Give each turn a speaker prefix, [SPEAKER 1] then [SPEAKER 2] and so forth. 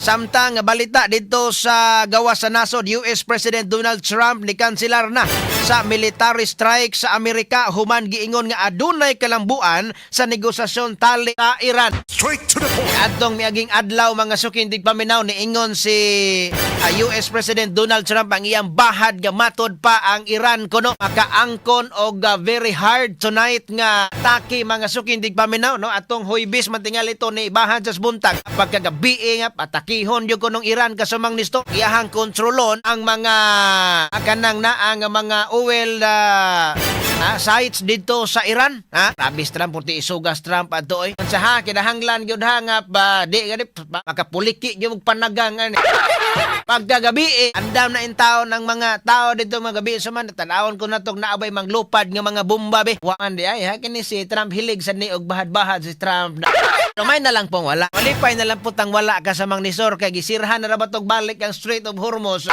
[SPEAKER 1] Samtang balita dito sa gawas sa nasod, US President Donald Trump ni kanselar na sa military strike sa Amerika human giingon nga adunay kalambuan sa negosasyon tali sa Iran.
[SPEAKER 2] Straight to the point.
[SPEAKER 1] Atong miaging adlaw mga sukindig paminaw ni ingon si US President Donald Trump ang iyang bahad nga matod pa ang Iran kuno makaangkon og very hard tonight nga atake mga sukindig paminaw no atong Huwebes mantingal ito ni bahad sa buntag pagkagabi nga patakihon yo kunong Iran kasumang nisto iyahang kontrolon ang mga kanang na ang mga oil sites dito sa Iran ha rabis Trump puti isugas Trump ato sa ha kinahanglan gyud ha nga ba di gani makapuliki gyud panagangan pagkagabi andam na in taon ng mga tao dito mga gabi sa man tanawon ko natong naabay manglupad nga mga bomba be waan di ay ha kini si Trump hilig sa ni og bahad-bahad si Trump Rumay na lang pong wala. Malipay na lang putang wala ka sa mang nisor kay gisirhan na rabatog balik ang Strait of Hormuz.